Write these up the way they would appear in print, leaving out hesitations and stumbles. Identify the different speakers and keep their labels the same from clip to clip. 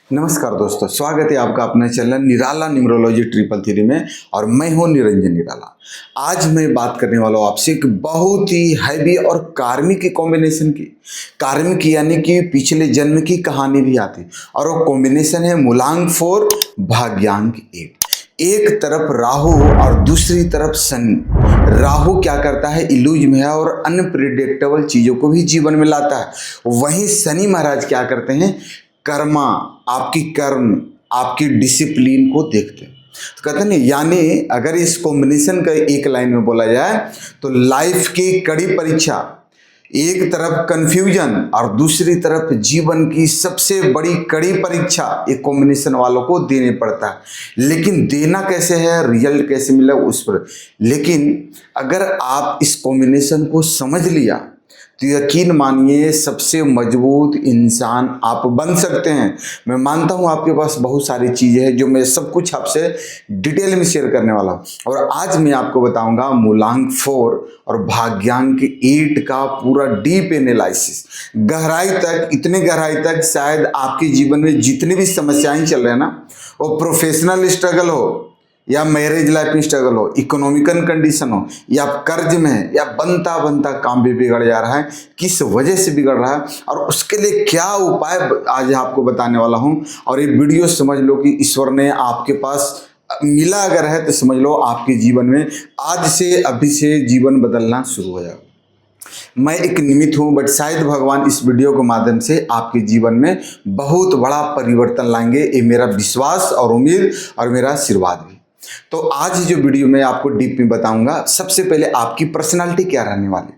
Speaker 1: नमस्कार दोस्तों, स्वागत है आपका अपने चैनल निराला न्यूमरोलॉजी ट्रिपल थ्री में। और मैं हूं निरंजन निराला। आज मैं बात करने वाला हूं आपसे एक बहुत ही हैवी और कार्मिक की कॉम्बिनेशन की। कार्मिक यानी कि पिछले जन्म की कहानी भी आती, और वो कॉम्बिनेशन है मूलांक 4 भाग्यांक 8। एक तरफ राहु और दूसरी तरफ शनि। राहु क्या करता है, इल्यूज में है और अनप्रिडिक्टेबल चीजों को भी जीवन में लाता है। वहीं शनि महाराज क्या करते हैं, कर्मा, आपकी कर्म, आपकी डिसिप्लिन को देखते हैं। तो कहते हैं ना, यानी अगर इस कॉम्बिनेशन का एक लाइन में बोला जाए तो लाइफ की कड़ी परीक्षा, एक तरफ कंफ्यूजन और दूसरी तरफ जीवन की सबसे बड़ी कड़ी परीक्षा एक कॉम्बिनेशन वालों को देने पड़ता है। लेकिन देना कैसे है, रिजल्ट कैसे मिला उस पर। लेकिन अगर आप इस कॉम्बिनेशन को समझ लिया तो यकीन मानिए सबसे मजबूत इंसान आप बन सकते हैं। मैं मानता हूं आपके पास बहुत सारी चीज़ें हैं जो मैं सब कुछ आपसे डिटेल में शेयर करने वाला हूं। और आज मैं आपको बताऊंगा मूलांक 4 और भाग्यांक 8 का पूरा डीप एनालिसिस, गहराई तक, इतने गहराई तक शायद आपके जीवन में जितनी भी समस्याएं चल रहे हैं ना, वो प्रोफेशनल स्ट्रगल हो या मैरिज लाइफ में स्ट्रगल हो, इकोनॉमिकल कंडीशन हो, या आप कर्ज में है, या बनता बनता काम भी बिगड़ जा रहा है, किस वजह से बिगड़ रहा है और उसके लिए क्या उपाय आज आपको बताने वाला हूं। और ये वीडियो समझ लो कि ईश्वर ने आपके पास मिला अगर है तो समझ लो आपके जीवन में आज से अभी से जीवन बदलना शुरू हो जाएगा। मैं एक निमित्त हूं, बट शायद भगवान इस वीडियो के माध्यम से आपके जीवन में बहुत बड़ा परिवर्तन लाएंगे, ये मेरा विश्वास और उम्मीद और मेरा आशीर्वाद भी। तो आज जो वीडियो में आपको डीप में बताऊंगा, सबसे पहले आपकी पर्सनालिटी क्या रहने वाली,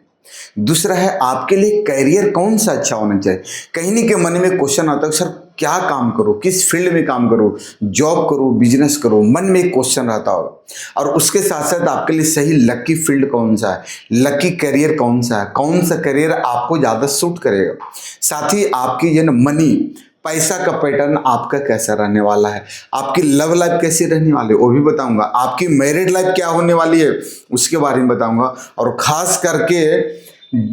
Speaker 1: दूसरा है आपके लिए करियर कौन सा अच्छा होना चाहिए। कहीं नहीं के मन में क्वेश्चन आता है, सर क्या काम करूं, किस फील्ड में काम करूं, जॉब करूं, बिजनेस करूं, मन में एक क्वेश्चन रहता होगा। और उसके साथ साथ आपके लिए सही लकी फील्ड कौन सा है, लकी करियर कौन सा है, कौन सा करियर आपको ज़्यादा सूट करेगा। साथ ही आपकी जो मनी, पैसा का पैटर्न आपका कैसा रहने वाला है, आपकी लव लाइफ कैसी रहने वाली है वो भी बताऊंगा, आपकी मैरिड लाइफ क्या होने वाली है उसके बारे में बताऊंगा। और खास करके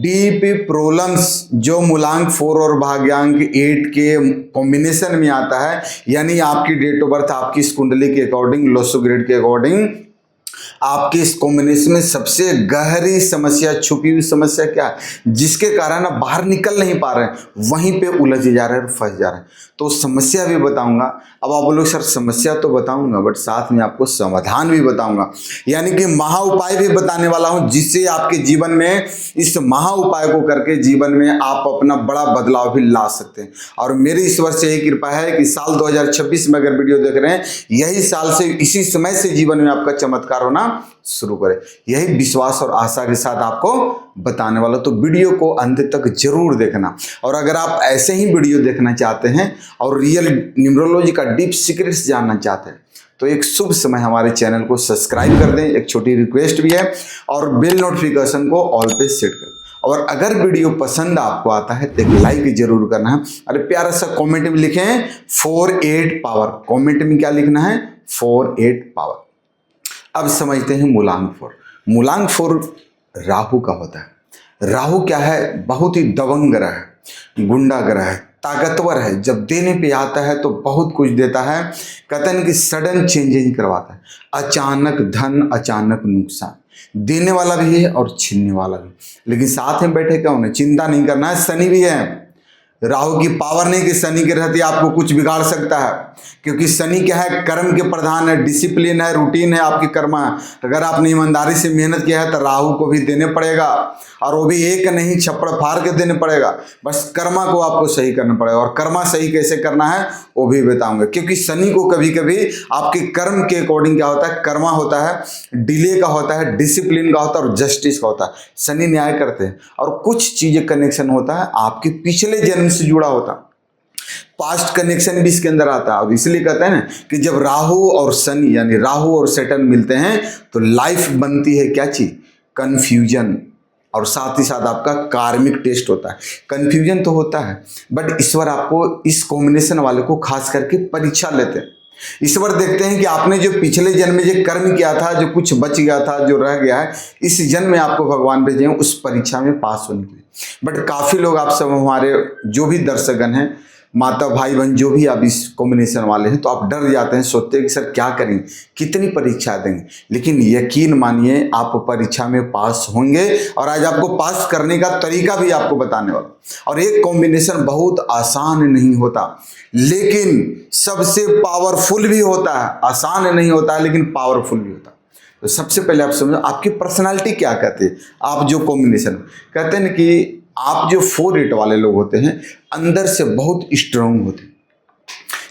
Speaker 1: डीप प्रॉब्लम्स जो मूलांक 4 और भाग्यांक 8 के कॉम्बिनेशन में आता है, यानी आपकी डेट ऑफ बर्थ, आपकी इस कुंडली के अकॉर्डिंग, लोसो ग्रेड के अकॉर्डिंग आपके इस कॉम्बिनेशन में सबसे गहरी समस्या, छुपी हुई समस्या क्या है जिसके कारण आप बाहर निकल नहीं पा रहे हैं, वहीं पे उलझ जा रहे हैं और फंस जा रहे हैं। तो समस्या भी बताऊंगा। अब आप बोलोगे सर समस्या तो बताऊंगा, बट साथ में आपको समाधान भी बताऊंगा, यानी कि महा उपाय भी बताने वाला हूं, जिससे आपके जीवन में इस महा उपाय को करके जीवन में आप अपना बड़ा बदलाव भी ला सकते हैं। और मेरी ईश्वर से यही कृपा है कि साल 2026 में अगर वीडियो देख रहे हैं, यही साल से, इसी समय से जीवन में आपका चमत्कार होना शुरू करे, यही विश्वास और आशा के साथ आपको बताने वाला। तो वीडियो को अंत तक जरूर देखना। और अगर आप ऐसे ही वीडियो देखना चाहते हैं और रियल न्यूमरोलॉजी का डीप सीक्रेट्स जानना चाहते हैं तो एक शुभ समय हमारे चैनल को सब्सक्राइब कर दें, एक छोटी रिक्वेस्ट भी है, और बेल नोटिफिकेशन को ऑल पे सेट कर। और अगर वीडियो पसंद आपको आता है तो एक लाइक जरूर करना है। अरे प्यारा सा कमेंट में लिखें 48 पावर, कमेंट में क्या लिखना है, 48 पावर। अब समझते हैं मूलांक 4। मूलांक 4 राहु का होता है। राहु क्या है, बहुत ही दबंग ग्रह है, गुंडा ग्रह है, ताकतवर है। जब देने पे आता है तो बहुत कुछ देता है। कहते हैं कि सडन चेंजिंग करवाता है, अचानक धन, अचानक नुकसान, देने वाला भी है और छीनने वाला भी। लेकिन साथ में बैठे क्या, उन्हें चिंता नहीं करना है। शनि भी है, राहु की पावर नहीं कि शनि के रहते आपको कुछ बिगाड़ सकता है, क्योंकि शनि क्या है, कर्म के प्रधान है, डिसिप्लिन है, रूटीन है, आपकी कर्मा है। अगर आपने ईमानदारी से मेहनत किया है तो राहु को भी देने पड़ेगा, और वो भी एक नहीं, छप्पड़ फाड़ के देने पड़ेगा। बस कर्मा को आपको सही करना पड़ेगा। और कर्मा सही कैसे करना है वो भी बताऊंगा, क्योंकि शनि को कभी कभी आपके कर्म के अकॉर्डिंग क्या होता है, कर्मा होता है, डिले का होता है, डिसिप्लिन का होता है और जस्टिस का होता है। शनि न्याय करते हैं। और कुछ चीजें कनेक्शन होता है आपके पिछले जन्म से जुड़ा होता है, पास्ट कनेक्शन भी इसके अंदर आता है। और इसलिए कहते हैं ना कि जब राहु और शनि यानी राहु और सैटर्न मिलते हैं तो लाइफ बनती है क्या चीज, कंफ्यूजन, और साथ ही साथ आपका कार्मिक टेस्ट होता है। कंफ्यूजन तो होता है, बट ईश्वर आपको इस कॉम्बिनेशन वाले को खास करके परीक्षा लेते हैं। ईश्वर देखते हैं कि आपने जो पिछले जन्म में जो कर्म किया था, जो कुछ बच गया था, जो रह गया है, इस जन्म में आपको भगवान भेजे हैं उस परीक्षा में पास होने के लिए। बट काफ़ी लोग, आप सब हमारे जो भी दर्शकगण हैं, माता भाई बहन जो भी आप इस कॉम्बिनेशन वाले हैं, तो आप डर जाते हैं, सोचते हैं कि सर क्या करें, कितनी परीक्षा देंगे। लेकिन यकीन मानिए आप परीक्षा में पास होंगे, और आज आपको पास करने का तरीका भी आपको बताने वाला। और एक कॉम्बिनेशन बहुत आसान नहीं होता, लेकिन सबसे पावरफुल भी होता है। आसान नहीं होता है लेकिन पावरफुल भी होता है। तो सबसे पहले आप समझो आपकी पर्सनालिटी क्या कहते हैं। आप जो कॉम्बिनेशन कहते हैं कि आप जो 4-8 वाले लोग होते हैं अंदर से बहुत स्ट्रांग होते हैं,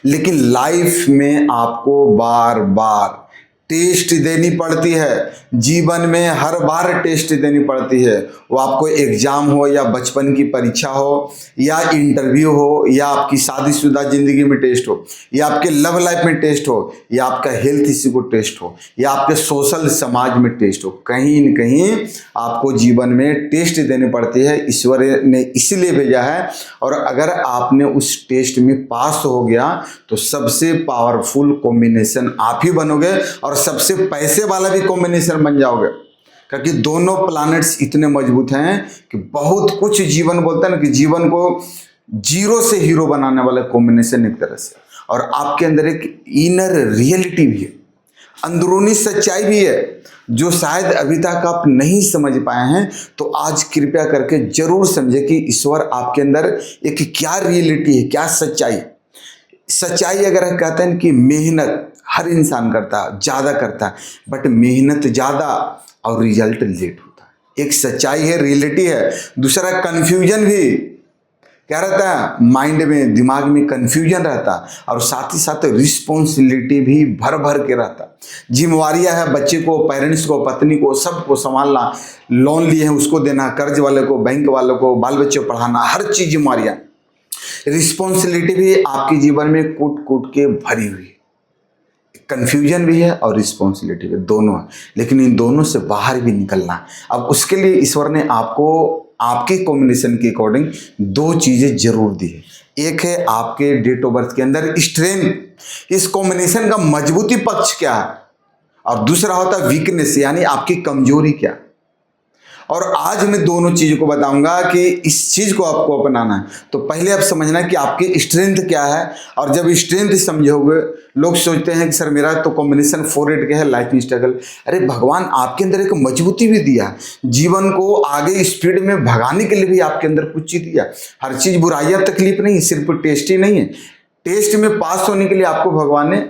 Speaker 1: लेकिन लाइफ में आपको बार बार टेस्ट देनी पड़ती है। जीवन में हर बार टेस्ट देनी पड़ती है। वो आपको एग्जाम हो, या बचपन की परीक्षा हो, या इंटरव्यू हो, या आपकी शादीशुदा जिंदगी में टेस्ट हो, या आपके लव लाइफ में टेस्ट हो, या आपका हेल्थ इश्यू को टेस्ट हो, या आपके सोशल समाज में टेस्ट हो। कहीं न कहीं आपको जीवन में टेस्ट देनी पड़ती है। ईश्वर ने इसलिए भेजा है, और अगर आपने उस टेस्ट में पास हो गया तो सबसे पावरफुल कॉम्बिनेशन आप ही बनोगे, और सबसे पैसे वाला भी कॉम्बिनेशन बन जाओगे। क्योंकि दोनों प्लैनेट्स इतने मजबूत हैं कि बहुत कुछ जीवन बोलते हैं ना, कि जीवन को जीरो से हीरो बनाने वाला कॉम्बिनेशन एक तरह से। और आपके अंदर एक इनर रियलिटी भी है, अंदरूनी सच्चाई भी है, जो शायद अभी तक आप नहीं समझ पाए हैं। तो आज कृपया करके जरूर समझे कि ईश्वर आपके अंदर एक क्या रियलिटी है, क्या सच्चाई। सच्चाई अगर कहते हैं कि मेहनत हर इंसान करता है, ज़्यादा करता है, बट मेहनत ज़्यादा और रिजल्ट लेट होता है। एक सच्चाई है, रियलिटी है। दूसरा कन्फ्यूजन भी क्या रहता है, माइंड में, दिमाग में कन्फ्यूजन रहता है, और साथ ही साथ रिस्पॉन्सिबिलिटी भी भर भर के रहता। जिम्मेवारियाँ है, बच्चे को, पेरेंट्स को, पत्नी को, सबको संभालना, लोन लिए हैं उसको देना, कर्ज वाले को, बैंक वाले को, बाल बच्चे को पढ़ाना, हर चीज़ जिम्मेवारियाँ। रिस्पॉन्सिबिलिटी भी आपके जीवन में कूट कूट के भरी हुई है। कन्फ्यूजन भी है और रिस्पॉन्सिबिलिटी भी, दोनों है। लेकिन इन दोनों से बाहर भी निकलना है। अब उसके लिए ईश्वर ने आपको आपके कॉम्बिनेशन के अकॉर्डिंग 2 चीज़ें जरूर दी है। एक है आपके डेट ऑफ बर्थ के अंदर स्ट्रेंथ, इस कॉम्बिनेशन का मजबूती पक्ष क्या है, और दूसरा होता है वीकनेस, यानी आपकी कमजोरी क्या। और आज मैं दोनों चीज़ों को बताऊंगा कि इस चीज़ को आपको अपनाना है। तो पहले आप समझना कि आपकी स्ट्रेंथ क्या है, और जब स्ट्रेंथ समझोगे, लोग सोचते हैं कि सर मेरा तो कॉम्बिनेशन 4-8 का है, लाइफ में स्ट्रगल। अरे भगवान आपके अंदर एक मजबूती भी दिया, जीवन को आगे स्पीड में भगाने के लिए भी आपके अंदर कुछ चीज़ दिया। हर चीज़ बुराइयाँ तकलीफ नहीं, सिर्फ टेस्ट ही नहीं है। टेस्ट में पास होने के लिए आपको भगवान ने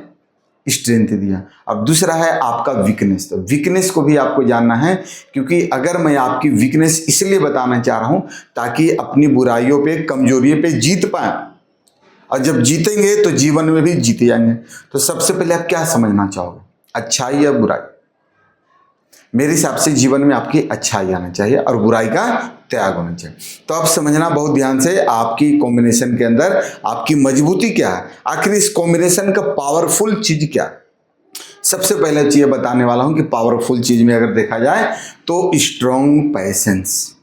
Speaker 1: स्ट्रेंथ दिया। अब दूसरा है आपका वीकनेस। तो वीकनेस को भी आपको जानना है, क्योंकि अगर मैं आपकी वीकनेस इसलिए बताना चाह रहा हूं ताकि अपनी बुराइयों पे, कमजोरियों पे जीत पाए, और जब जीतेंगे तो जीवन में भी जीते जाएंगे। तो सबसे पहले आप क्या समझना चाहोगे, अच्छाई या बुराई? मेरे हिसाब से जीवन में आपकी अच्छाई आना चाहिए और बुराई का त्याग होना चाहिए। तो आप समझना बहुत ध्यान से आपकी कॉम्बिनेशन के अंदर आपकी मजबूती क्या है, आखिर इस कॉम्बिनेशन का पावरफुल चीज क्या है। सबसे पहले चीज बताने वाला हूं कि पावरफुल चीज में अगर देखा जाए तो स्ट्रॉन्ग पैशंस,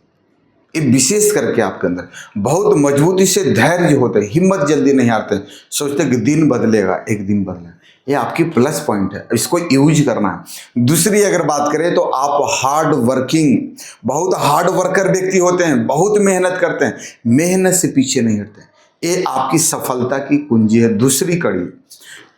Speaker 1: ये विशेष करके आपके अंदर बहुत मजबूती से धैर्य होता है, हिम्मत जल्दी नहीं हारते, सोचते कि दिन बदलेगा, एक दिन बदलेगा। ये आपकी प्लस पॉइंट है, इसको यूज करना है। दूसरी अगर बात करें तो आप हार्ड वर्किंग, बहुत हार्ड वर्कर व्यक्ति होते हैं, बहुत मेहनत करते हैं, मेहनत से पीछे नहीं हटते। ये आपकी सफलता की कुंजी है, दूसरी कड़ी।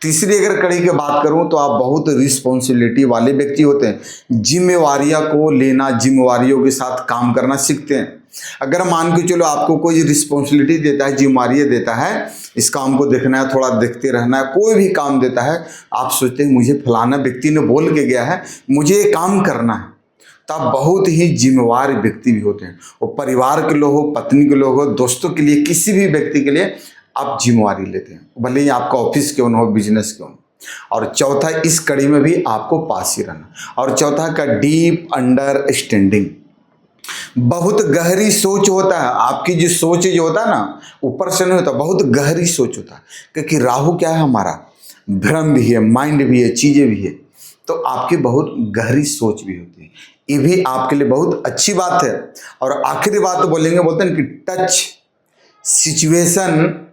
Speaker 1: तीसरी अगर कड़ी की बात करूं तो आप बहुत रिस्पॉन्सिबिलिटी वाले व्यक्ति होते हैं, जिम्मेवारियां को लेना, जिम्मेवारियों के साथ काम करना सीखते हैं। अगर मान के चलो आपको कोई रिस्पॉन्सिबिलिटी देता है, जिम्मेवारियां देता है, इस काम को देखना है, थोड़ा देखते रहना है, कोई भी काम देता है, आप सोचते हैं मुझे फलाना व्यक्ति ने बोल के गया है, मुझे ये काम करना है, तब बहुत ही जिम्मेवार व्यक्ति भी होते हैं। वो परिवार के लोग हो, पत्नी के लोग हो, दोस्तों के लिए, किसी भी व्यक्ति के लिए आप जिम्मेवारी लेते हैं, भले ही आपका ऑफिस क्यों न हो, बिजनेस क्यों न। और चौथा, इस कड़ी में भी आपको पास ही रहना। और चौथा का डीप अंडरस्टैंडिंग, बहुत गहरी सोच होता है आपकी। जो सोच जो होता है ना, ऊपर से नहीं होता, बहुत गहरी सोच होता है। क्योंकि राहु क्या है हमारा, भ्रम भी है, माइंड भी है, चीजें भी है, तो आपकी बहुत गहरी सोच भी होती है। ये भी आपके लिए बहुत अच्छी बात है। और आखिरी बात तो बोलेंगे, बोलते हैं कि टच सिचुएशन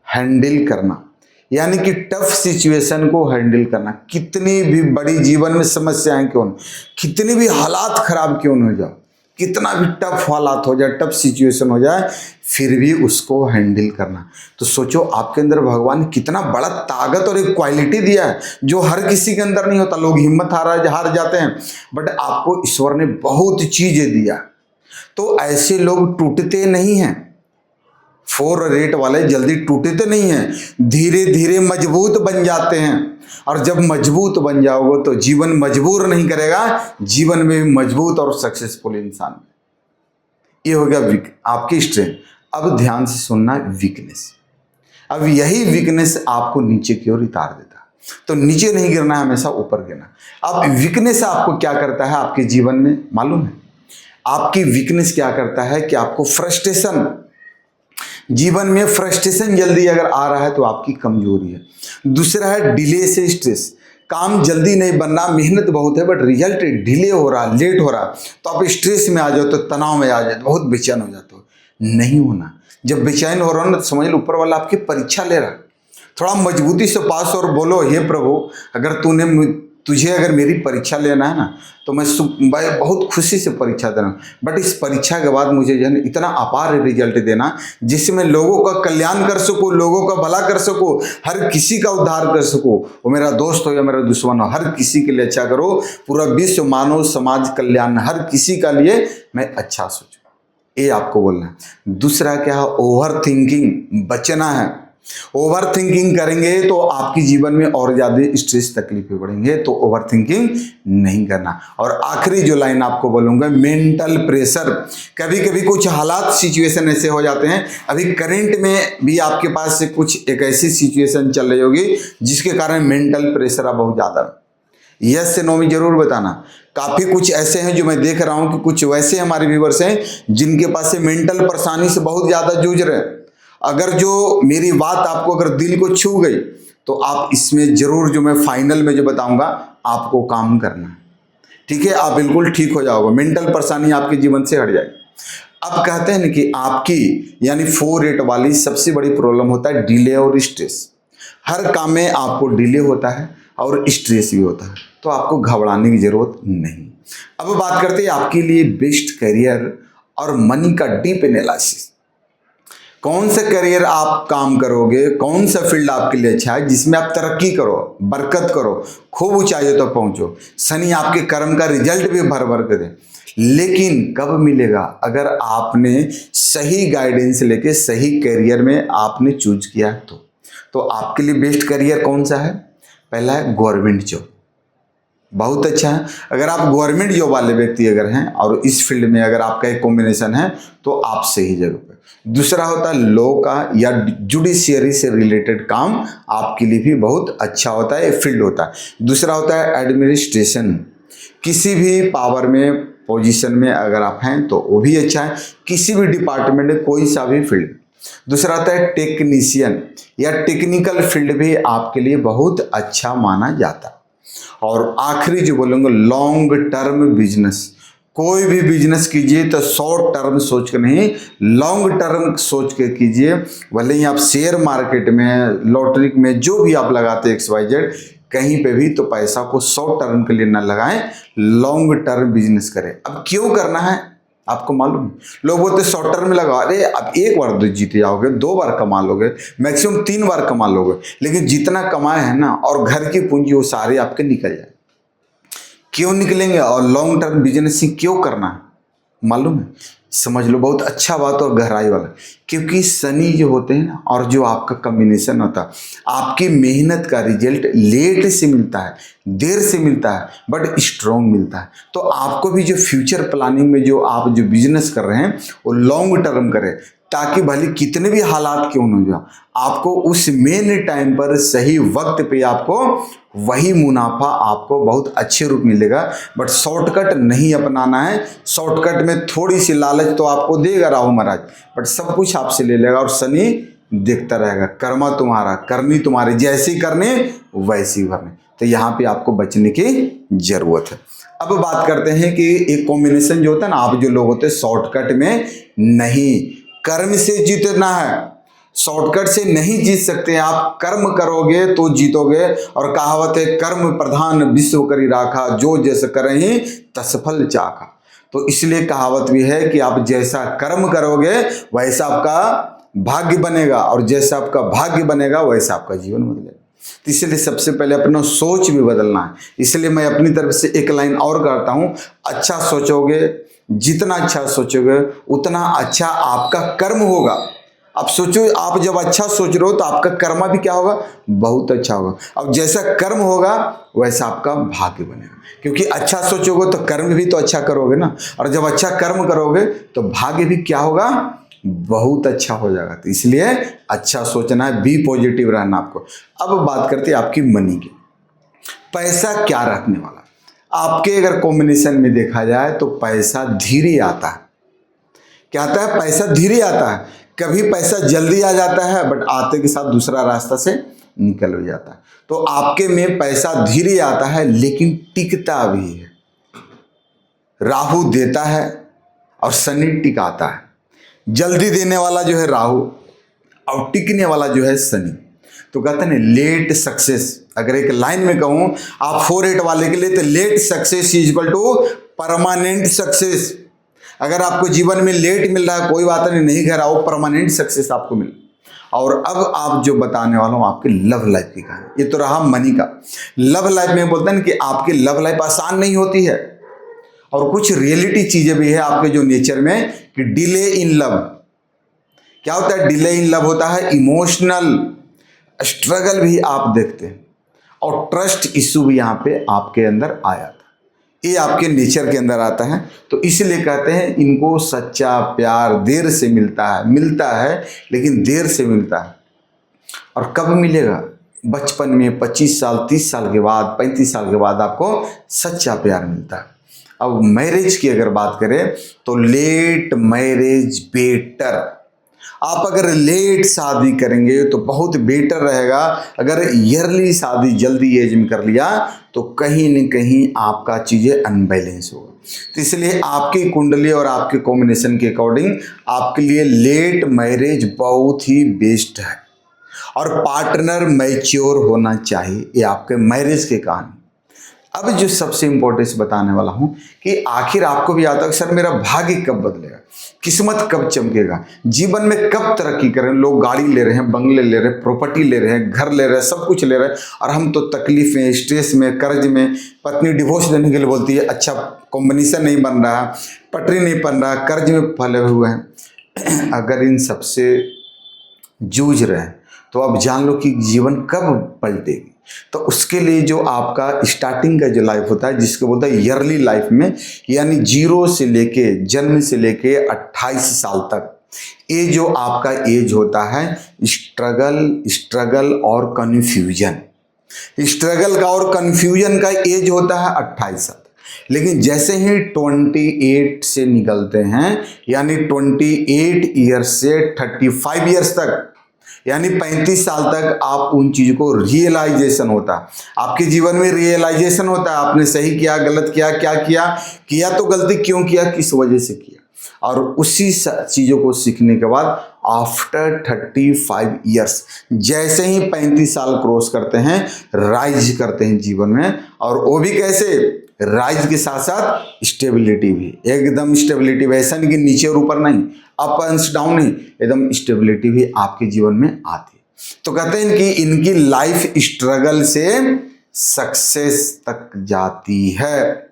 Speaker 1: हैंडल करना, यानी कि टफ सिचुएशन को हैंडल करना। कितनी भी बड़ी जीवन में समस्याएं क्यों न, कितनी भी हालात खराब क्यों न हो जाओ, कितना भी टफ हालात हो जाए, टफ सिचुएशन हो जाए, फिर भी उसको हैंडल करना। तो सोचो आपके अंदर भगवान ने कितना बड़ा ताकत और एक क्वालिटी दिया है जो हर किसी के अंदर नहीं होता। लोग हिम्मत हार जाते हैं, बट आपको ईश्वर ने बहुत चीजें दिया। तो ऐसे लोग टूटते नहीं हैं। 4 रेट वाले जल्दी टूटते नहीं हैं, धीरे धीरे मजबूत बन जाते हैं। और जब मजबूत बन जाओगे तो जीवन मजबूर नहीं करेगा, जीवन में भी मजबूत और सक्सेसफुल इंसान। ये हो गया आपकी स्ट्रेंथ। अब ध्यान से सुनना, वीकनेस। अब यही वीकनेस आपको नीचे की ओर उतार देता। तो नीचे नहीं गिरना है, हमेशा ऊपर गिरना। अब वीकनेस आपको क्या करता है आपके जीवन में मालूम है? आपकी वीकनेस क्या करता है कि आपको फ्रस्ट्रेशन, जीवन में फ्रस्ट्रेशन जल्दी अगर आ रहा है तो आपकी कमजोरी है। दूसरा है डिले से स्ट्रेस, काम जल्दी नहीं बनना, मेहनत बहुत है बट रिजल्ट डिले हो रहा, लेट हो रहा, तो आप स्ट्रेस में आ जाओ, तो तनाव में आ जाए, बहुत बेचैन हो जाते हो। नहीं होना। जब बेचैन हो रहा हो ना, तो समझ लो ऊपर वाला आपकी परीक्षा ले रहा। थोड़ा मजबूती से पास और बोलो, हे प्रभु, अगर तुझे अगर मेरी परीक्षा लेना है ना, तो मैं बहुत खुशी से परीक्षा देना, बट इस परीक्षा के बाद मुझे जो है इतना अपार रिजल्ट देना जिससे मैं लोगों का कल्याण कर सकूं, लोगों का भला कर सकूं, हर किसी का उद्धार कर सकूं। वो मेरा दोस्त हो या मेरा दुश्मन हो, हर किसी के लिए अच्छा करो। पूरा विश्व, मानव समाज कल्याण, हर किसी का लिए मैं अच्छा सोचूं। ये आपको बोलना है। दूसरा क्या है? ओवर थिंकिंग, बचना है। ओवर थिंकिंग करेंगे तो आपकी जीवन में और ज्यादा स्ट्रेस तकलीफें बढ़ेंगे, तो ओवर थिंकिंग नहीं करना। और आखिरी जो लाइन आपको बोलूंगा, मेंटल प्रेशर। कभी कभी कुछ हालात, सिचुएशन ऐसे हो जाते हैं, अभी करंट में भी आपके पास से कुछ एक ऐसी सिचुएशन चल रही होगी जिसके कारण मेंटल प्रेशर अब बहुत ज्यादा। यस से नो में जरूर बताना। काफी कुछ ऐसे हैं जो मैं देख रहा हूं कि कुछ वैसे हमारे व्यूअर्स हैं जिनके पास से मेंटल परेशानी से बहुत ज्यादा जूझ रहे हैं। अगर जो मेरी बात आपको अगर दिल को छू गई तो आप इसमें जरूर, जो मैं फाइनल में जो बताऊंगा, आपको काम करना है। ठीक है, आप बिल्कुल ठीक हो जाओगे, मेंटल परेशानी आपके जीवन से हट जाएगी। अब कहते हैं ना कि आपकी यानी 4 रेट वाली सबसे बड़ी प्रॉब्लम होता है डिले और स्ट्रेस। हर काम में आपको डिले होता है और स्ट्रेस भी होता है, तो आपको घबराने की जरूरत नहीं। अब बात करते हैं आपके लिए बेस्ट करियर और मनी का डीप एनालिसिस। कौन सा करियर आप काम करोगे, कौन सा फील्ड आपके लिए अच्छा है जिसमें आप तरक्की करो, बरकत करो, खूब ऊंचाइयों तक पहुंचो। शनि आपके कर्म का रिजल्ट भी भर भर के दे। लेकिन कब मिलेगा? अगर आपने सही गाइडेंस लेके सही करियर में आपने चूज किया तो आपके लिए बेस्ट करियर कौन सा है? पहला है गवर्नमेंट जॉब, बहुत अच्छा है। अगर आप गवर्नमेंट जॉब वाले व्यक्ति अगर हैं और इस फील्ड में अगर आपका एक कॉम्बिनेशन है तो आप सही जगह पर। दूसरा होता है लॉ का या जुडिशियरी से रिलेटेड काम, आपके लिए भी बहुत अच्छा होता है, फील्ड होता है। दूसरा होता है एडमिनिस्ट्रेशन, किसी भी पावर में, पोजीशन में अगर आप हैं तो वो भी अच्छा है, किसी भी डिपार्टमेंट में, कोई सा भी फील्ड। दूसरा होता है टेक्नीशियन या टेक्निकल फील्ड भी आपके लिए बहुत अच्छा माना जाता है। और आखिरी जो बोलूँगा, लॉन्ग टर्म बिजनेस। कोई भी बिजनेस कीजिए तो शॉर्ट टर्म सोच कर नहीं, लॉन्ग टर्म सोच के कीजिए। भले ही आप शेयर मार्केट में, लॉटरी में, जो भी आप लगाते हैं XYZ, कहीं पे भी तो पैसा को शॉर्ट टर्म के लिए ना लगाएं, लॉन्ग टर्म बिजनेस करें। अब क्यों करना है आपको मालूम है? लोग बोलते शॉर्ट टर्म में लगा, अरे अब एक बार तो जीत जाओगे, 2 बार कमा लोगे, मैक्सिमम 3 बार कमा लोगे, लेकिन जितना कमाए हैं ना और घर की पूंजी वो सारे आपके निकल जाए। क्यों निकलेंगे? और लॉन्ग टर्म बिजनेस क्यों करना है मालूम है? समझ लो, बहुत अच्छा बात और गहराई वाला। क्योंकि शनि जो होते हैं ना और जो आपका कॉम्बिनेशन होता है, आपकी मेहनत का रिजल्ट लेट से मिलता है, देर से मिलता है, बट स्ट्रॉन्ग मिलता है। तो आपको भी जो फ्यूचर प्लानिंग में जो आप जो बिजनेस कर रहे हैं वो लॉन्ग टर्म करें, ताकि भले कितने भी हालात क्यों न हो जाओ, आपको उस मेन टाइम पर सही वक्त पे आपको वही मुनाफा आपको बहुत अच्छे रूप मिलेगा। बट शॉर्टकट नहीं अपनाना है। शॉर्टकट में थोड़ी सी लालच तो आपको देगा राहु महाराज, बट सब कुछ आपसे ले लेगा और शनि देखता रहेगा। कर्मा तुम्हारा, करनी तुम्हारी, जैसी करने वैसी भरने। तो यहाँ पे आपको बचने की जरूरत है। अब बात करते हैं कि एक कॉम्बिनेशन जो होता है ना, आप जो लोग होते हैं शॉर्टकट में नहीं, कर्म से जीतना है। शॉर्टकट से नहीं जीत सकते, आप कर्म करोगे तो जीतोगे। और कहावत है, कर्म प्रधान विश्व करी राखा, जो जैसे करहि तस फल चाखा। तो इसलिए कहावत भी है कि आप जैसा कर्म करोगे वैसा आपका भाग्य बनेगा, और जैसा आपका भाग्य बनेगा वैसा आपका जीवन बदलेगा। तो इसलिए सबसे पहले अपना सोच भी बदलना है। इसलिए मैं अपनी तरफ से एक लाइन और करता हूँ, अच्छा सोचोगे, जितना अच्छा सोचोगे उतना अच्छा आपका कर्म होगा। अब सोचो, आप जब अच्छा सोच रहे हो तो आपका कर्म भी क्या होगा, बहुत अच्छा होगा। अब जैसा कर्म होगा वैसा आपका भाग्य बनेगा, क्योंकि अच्छा सोचोगे तो कर्म भी तो अच्छा करोगे ना, और जब अच्छा कर्म करोगे तो भाग्य भी क्या होगा, बहुत अच्छा हो जाएगा। तो इसलिए अच्छा सोचना है, बी पॉजिटिव रहना आपको। अब बात करते हैं आपकी मनी की। पैसा क्या रखने वाला, आपके अगर कॉम्बिनेशन में देखा जाए तो पैसा धीरे आता है। क्या आता है, पैसा धीरे आता है। कभी पैसा जल्दी आ जाता है, बट आते के साथ दूसरा रास्ता से निकल भी जाता है। तो आपके में पैसा धीरे आता है लेकिन टिकता भी है। राहु देता है और शनि टिकाता है। जल्दी देने वाला जो है राहु, और टिकने वाला जो है शनि। तो कहते हैं लेट सक्सेस, अगर एक लाइन में कहूं आप 4-8 वाले के लिए, तो let success is equal to permanent success. अगर आपको जीवन में लेट मिल रहा है कोई बात नहीं घर आओ, परमानेंट सक्सेस आपको मिले। और अब आप जो बताने वाला हूं आपकी लव लाइफ की कहानी। ये तो रहा मनी का। लव लाइफ में बोलते हैं कि आपकी लव लाइफ आसान नहीं होती है, और कुछ रियलिटी चीजें भी है आपके जो नेचर में, कि डिले इन लव। क्या होता है डिले इन लव, होता है इमोशनल स्ट्रगल भी आप देखते हैं, और ट्रस्ट इश्यू भी यहाँ पे आपके अंदर आया था। ये आपके नेचर के अंदर आता है। तो इसलिए कहते हैं इनको सच्चा प्यार देर से मिलता है लेकिन देर से मिलता है। और कब मिलेगा, बचपन में 25 साल 30 साल के बाद 35 साल के बाद आपको सच्चा प्यार मिलता है। अब मैरिज की अगर बात करें तो लेट मैरिज बेटर। आप अगर लेट शादी करेंगे तो बहुत बेटर रहेगा। अगर ईयरली शादी जल्दी एज में कर लिया तो कहीं न कहीं आपका चीज़ें अनबैलेंस होगा। तो इसलिए आपकी कुंडली और आपके कॉम्बिनेशन के अकॉर्डिंग आपके लिए लेट मैरिज बहुत ही बेस्ट है। और पार्टनर मैच्योर होना चाहिए, ये आपके मैरिज के कहानी। अब जो सबसे इंपॉर्टेंट बताने वाला हूं कि आखिर आपको भी आता है सर मेरा भाग्य कब बदलेगा, किस्मत कब चमकेगा, जीवन में कब तरक्की करें। लोग गाड़ी ले रहे हैं, बंगले ले रहे हैं, प्रॉपर्टी ले रहे हैं, घर ले रहे हैं, सब कुछ ले रहे हैं, और हम तो तकलीफ में, स्ट्रेस में, कर्ज में। पत्नी डिवोर्स देने के लिए बोलती है, अच्छा कॉम्बिनेशन नहीं बन रहा, पटरी नहीं बन रहा, कर्ज में फंसे हुए हैं। अगर इन सबसे जूझ रहे हैं तो आप जान लो कि जीवन कब पलटेगी। तो उसके लिए जो आपका स्टार्टिंग का जो लाइफ होता है, जिसको बोलते हैं ईयरली लाइफ में, यानी 0 से लेके जन्म से लेके 28 साल तक, ये जो आपका एज होता है स्ट्रगल और कन्फ्यूजन। स्ट्रगल का और कन्फ्यूजन का एज होता है 28 साल। लेकिन जैसे ही 28 से निकलते हैं, यानी 28 ईयर्स से 35 ईयर्स तक, यानी 35 साल तक आप उन चीज़ों को रियलाइजेशन होता है। आपके जीवन में रियलाइजेशन होता है, आपने सही किया, गलत किया, क्या किया तो गलती क्यों किया, किस वजह से किया। और उसी चीज़ों को सीखने के बाद आफ्टर 35 ईयर्स, जैसे ही 35 साल क्रॉस करते हैं, राइज करते हैं जीवन में। और वो भी कैसे, राइज के साथ साथ स्टेबिलिटी भी, एकदम स्टेबिलिटी भी, ऐसा नहीं कि नीचे और ऊपर नहीं, अप एंड डाउन नहीं, एकदम स्टेबिलिटी भी आपके जीवन में आती है। तो कहते हैं कि इनकी लाइफ स्ट्रगल से सक्सेस तक जाती है।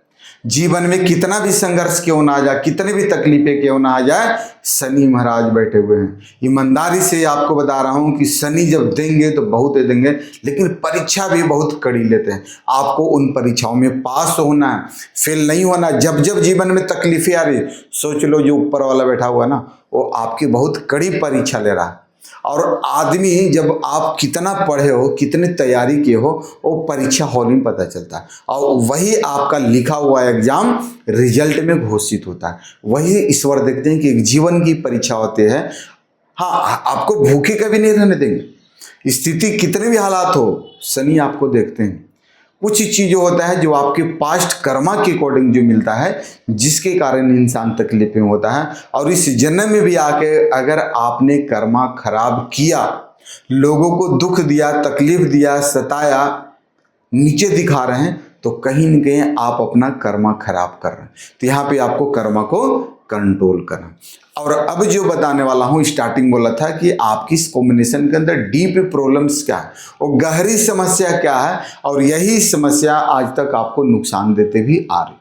Speaker 1: जीवन में कितना भी संघर्ष क्यों ना आ जाए, कितने भी तकलीफें क्यों ना आ जाए, शनि महाराज बैठे हुए हैं। ईमानदारी से आपको बता रहा हूं कि शनि जब देंगे तो बहुत दे देंगे, लेकिन परीक्षा भी बहुत कड़ी लेते हैं। आपको उन परीक्षाओं में पास होना है, फेल नहीं होना। जब जब जीवन में तकलीफें आ रही, सोच लो जो ऊपर वाला बैठा हुआ है ना, वो आपकी बहुत कड़ी परीक्षा ले रहा है। और आदमी जब आप कितना पढ़े हो, कितनी तैयारी किए हो, वो परीक्षा हॉल में पता चलता है, और वही आपका लिखा हुआ एग्जाम रिजल्ट में घोषित होता है। वही ईश्वर देखते हैं कि एक जीवन की परीक्षा होती है। हाँ, आपको भूखे कभी नहीं रहने देंगे, स्थिति कितने भी हालात हो, शनि आपको देखते हैं। कुछ चीज़ों होता है जो आपके पास्ट कर्मा के अकॉर्डिंग जो मिलता है, जिसके कारण इंसान तकलीफें होता है। और इस जन्म में भी आके अगर आपने कर्मा खराब किया, लोगों को दुख दिया, तकलीफ दिया, सताया, नीचे दिखा रहे हैं, तो तो कहीं न कहीं आप अपना कर्मा खराब कर रहे हैं। तो यहाँ पे आपको कर्मा को कंट्रोल करना। और अब जो बताने वाला हूँ, स्टार्टिंग बोला था कि आपकी इस कॉम्बिनेशन के अंदर डीप प्रॉब्लम्स क्या है, वो गहरी समस्या क्या है, और यही समस्या आज तक आपको नुकसान देते भी आ रही।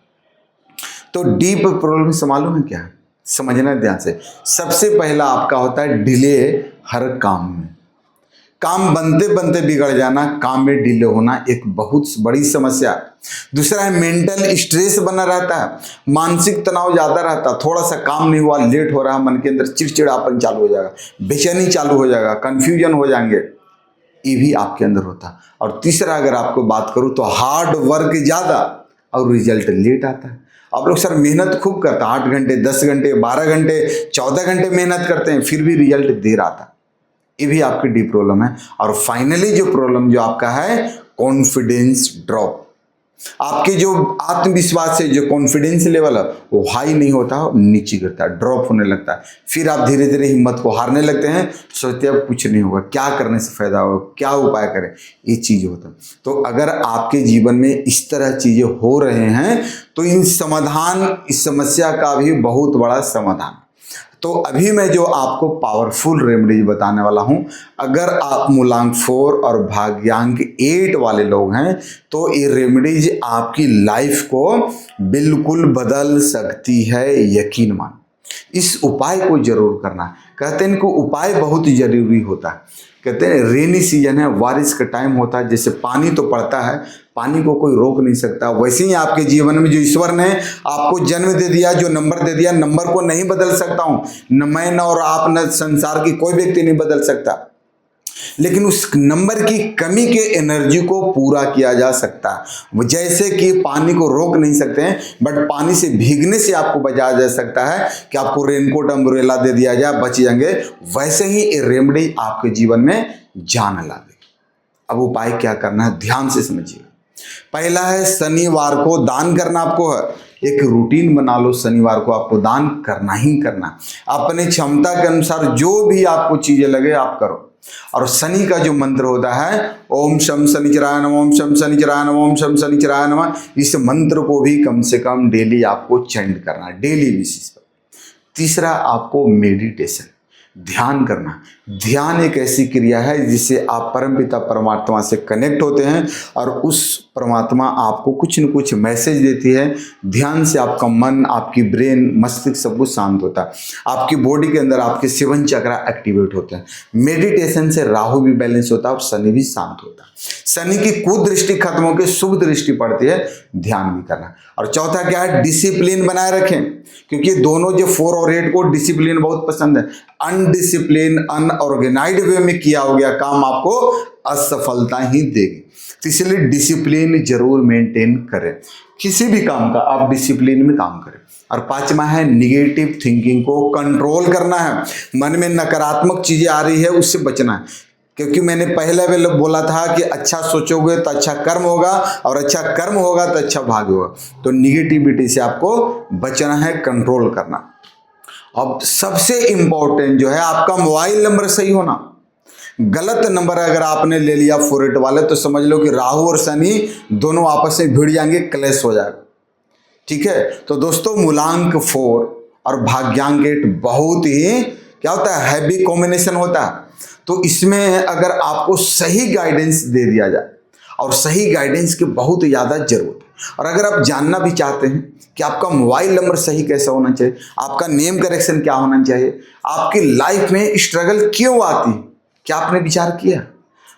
Speaker 1: तो डीप प्रॉब्लम्स मालूम है क्या है? समझना ध्यान से। सबसे पहला आपका होता है डिले हर काम में। काम बनते बनते बिगड़ जाना, काम में डिले होना एक बहुत बड़ी समस्या है। दूसरा है मेंटल स्ट्रेस बना रहता है, मानसिक तनाव ज़्यादा रहता है। थोड़ा सा काम नहीं हुआ, लेट हो रहा है, मन के अंदर चिड़चिड़ापन चालू हो जाएगा, बेचैनी चालू हो जाएगा, कन्फ्यूजन हो जाएंगे, ये भी आपके अंदर होता है। और तीसरा अगर आपको बात करूँ तो हार्ड वर्क ज़्यादा और रिजल्ट लेट आता है। आप लोग सर मेहनत खूब करते हैं, 8 घंटे 10 घंटे 12 घंटे 14 घंटे मेहनत करते हैं, फिर भी रिजल्ट देर आता है, ये भी आपकी डीप प्रॉब्लम है। और फाइनली जो प्रॉब्लम जो आपका है कॉन्फिडेंस ड्रॉप, आपके जो आत्मविश्वास है, जो कॉन्फिडेंस लेवल है वो हाई नहीं होता, नीचे गिरता है, ड्रॉप होने लगता है। फिर आप धीरे धीरे हिम्मत को हारने लगते हैं, सोचते हैं अब कुछ नहीं होगा, क्या करने से फायदा होगा, क्या उपाय करें, ये चीज होता है। तो अगर आपके जीवन में इस तरह चीजें हो रहे हैं तो इस समस्या का भी बहुत बड़ा समाधान। तो अभी मैं जो आपको पावरफुल रेमेडीज बताने वाला हूं, अगर आप मूलांक 4 और भाग्यांक 8 वाले लोग हैं तो ये रेमेडीज आपकी लाइफ को बिल्कुल बदल सकती है, यकीन मान। इस उपाय को जरूर करना। कहते हैं इनको उपाय बहुत जरूरी होता है। कहते हैं रेनी सीजन है, बारिश का टाइम होता है, जैसे पानी तो पड़ता है, पानी को कोई रोक नहीं सकता, वैसे ही आपके जीवन में जो ईश्वर ने आपको जन्म दे दिया, जो नंबर दे दिया, नंबर को नहीं बदल सकता हूं, न मैं न और आप न संसार की कोई व्यक्ति नहीं बदल सकता, लेकिन उस नंबर की कमी के एनर्जी को पूरा किया जा सकता है। जैसे कि पानी को रोक नहीं सकते हैं, बट पानी से भीगने से आपको बचाया जा सकता है कि आपको रेनकोट अम्ब्रेला दे दिया जाए, बच जाएंगे, वैसे ही ये रेमेडी आपके जीवन में जान ला दे। अब उपाय क्या करना है, ध्यान से समझिए। पहला है शनिवार को दान करना। आपको है एक रूटीन बना लो, शनिवार को आपको दान करना ही करना। अपने क्षमता के अनुसार जो भी आपको चीजें लगे आप करो। और शनि का जो मंत्र होता है ओम शम शनिचराय नमः, ओम शम शनिचराय नमः, ओम शम शनिचराय नमः, इस मंत्र को भी कम से कम डेली आपको चैंट करना, डेली बेसिस पर। तीसरा आपको मेडिटेशन, ध्यान करना। ध्यान एक ऐसी क्रिया है जिससे आप परमपिता परमात्मा से कनेक्ट होते हैं और उस परमात्मा आपको कुछ न कुछ मैसेज देती है। ध्यान से आपका मन, आपकी ब्रेन, मस्तिष्क सब कुछ शांत होता है, आपकी बॉडी के अंदर आपके 7 चक्रा एक्टिवेट होते हैं। मेडिटेशन से राहु भी बैलेंस होता है और शनि भी शांत होता है। शनि की कुदृष्टि खत्म होकर शुभ दृष्टि पड़ती है, ध्यान भी करना। और चौथा क्या है, डिसिप्लिन बनाए रखें, क्योंकि दोनों जो 4 और 8 को डिसिप्लिन बहुत पसंद है। अनडिसिप्लिन अनऑर्गेनाइज्ड वे में किया हो गया काम आपको असफलता ही देगी। तो इसलिए डिसिप्लिन जरूर मेंटेन करें, किसी भी काम का आप डिसिप्लिन में काम करें। और पांचवा है निगेटिव थिंकिंग को कंट्रोल करना है। मन में नकारात्मक चीजें आ रही है उससे बचना है, क्योंकि मैंने पहले भी बोला था कि अच्छा सोचोगे तो अच्छा कर्म होगा और अच्छा कर्म होगा तो अच्छा भाग्य होगा। तो निगेटिविटी से आपको बचना है, कंट्रोल करना। अब सबसे इंपॉर्टेंट जो है आपका मोबाइल नंबर सही होना। गलत नंबर अगर आपने ले लिया 48 वाले तो समझ लो कि राहु और शनि दोनों आपस में भिड़ जाएंगे, क्लैश हो जाएगा। ठीक है, तो दोस्तों मूलांक 4 और भाग्यांक 8 बहुत ही क्या होता है, हैवी कॉम्बिनेशन होता है। तो इसमें अगर आपको सही गाइडेंस दे दिया जाए, और सही गाइडेंस की बहुत ज़्यादा जरूरत है। और अगर आप जानना भी चाहते हैं कि आपका मोबाइल नंबर सही कैसा होना चाहिए, आपका नेम करेक्शन क्या होना चाहिए, आपकी लाइफ में स्ट्रगल क्यों आती है, क्या आपने विचार किया?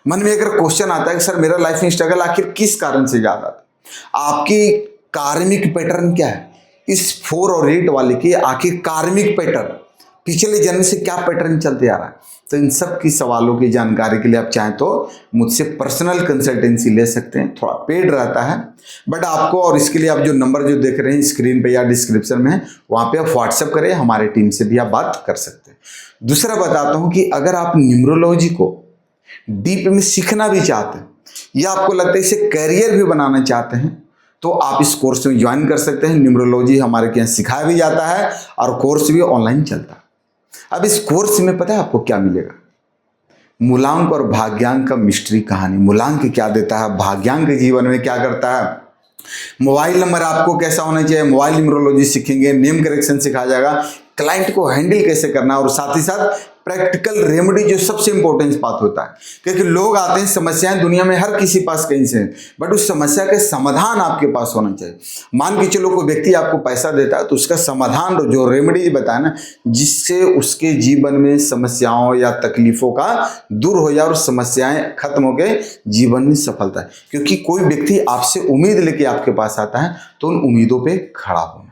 Speaker 1: मन में अगर क्वेश्चन आता है कि सर मेरा लाइफ में स्ट्रगल आखिर किस कारण से ज़्यादा आता है, आपकी कार्मिक पैटर्न क्या है, इस 4 और 8 वाले की आखिर कार्मिक पैटर्न पिछले जन्म से क्या पैटर्न चलते आ रहा है। तो इन सब की सवालों की जानकारी के लिए आप चाहें तो मुझसे पर्सनल कंसल्टेंसी ले सकते हैं, थोड़ा पेड रहता है बट आपको, और इसके लिए आप जो नंबर जो देख रहे हैं स्क्रीन पे या डिस्क्रिप्शन में, वहाँ पे आप व्हाट्सएप करें, हमारे टीम से भी आप बात कर सकते हैं। दूसरा बताता हूँ कि अगर आप न्यूमरोलॉजी को डीप में सीखना भी चाहते हैं या आपको लगता है इसे करियर भी बनाना चाहते हैं तो आप इस कोर्स में ज्वाइन कर सकते हैं। न्यूमरोलॉजी हमारे यहाँ सिखाया भी जाता है और कोर्स भी ऑनलाइन चलता है। अब इस कोर्स में पता है आपको क्या मिलेगा, मूलांक और भाग्यांक का मिस्ट्री कहानी। मूलांक क्या देता है, भाग्यांक जीवन में क्या करता है, मोबाइल नंबर आपको कैसा होना चाहिए, मोबाइल न्यूमरोलॉजी सीखेंगे, नेम करेक्शन सिखाया जाएगा, क्लाइंट को हैंडल कैसे करना, और साथ ही साथ प्रैक्टिकल रेमेडी जो सबसे इंपॉर्टेंट बात होता है। क्योंकि लोग आते हैं, समस्याएं दुनिया में हर किसी पास कहीं से हैं, बट उस समस्या के समाधान आपके पास होना चाहिए। मान के चलो कोई व्यक्ति आपको पैसा देता है तो उसका समाधान जो रेमेडी बताए ना, जिससे उसके जीवन में समस्याओं या तकलीफों का दूर हो जाए और समस्याएं खत्म हो गए, जीवन में सफलता है। क्योंकि कोई व्यक्ति आपसे उम्मीद लेके आपके पास आता है तो उन उम्मीदों पे खड़ा होना,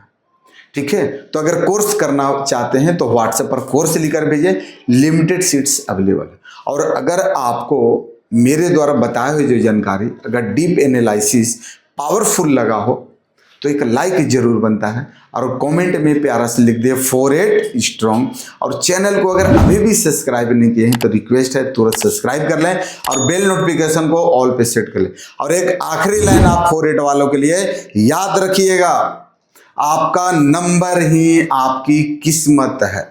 Speaker 1: ठीक है। तो अगर कोर्स करना चाहते हैं तो व्हाट्सएप पर कोर्स लिखकर भेजें, लिमिटेड सीट्स अवेलेबल है। और अगर आपको मेरे द्वारा बताए हुए जो जानकारी अगर डीप एनालिसिस पावरफुल लगा हो तो एक लाइक जरूर बनता है, और कमेंट में प्यारा से लिख दे 48 स्ट्रॉन्ग। और चैनल को अगर अभी भी सब्सक्राइब नहीं किए हैं तो रिक्वेस्ट है तुरंत सब्सक्राइब कर लें और बेल नोटिफिकेशन को ऑल पे सेट कर लें। और एक आखिरी लाइन आप 48 वालों के लिए याद रखिएगा, आपका नंबर ही आपकी किस्मत है,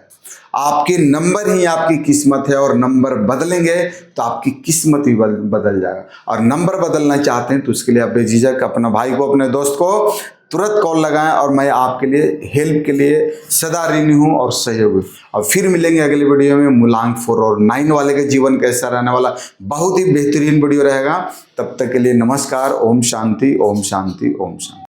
Speaker 1: आपके नंबर ही आपकी किस्मत है, और नंबर बदलेंगे तो आपकी किस्मत ही बदल जाएगा। और नंबर बदलना चाहते हैं तो उसके लिए आप बेझिझक अपना भाई को, अपने दोस्त को तुरंत कॉल लगाएं, और मैं आपके लिए हेल्प के लिए सदा ऋणी हूँ और सहयोग। और फिर मिलेंगे अगली वीडियो में। मूलांक 4 और 9 वाले का जीवन कैसा रहने वाला, बहुत ही बेहतरीन वीडियो रहेगा। तब तक के लिए नमस्कार। ओम शांति, ओम शांति, ओम शांति।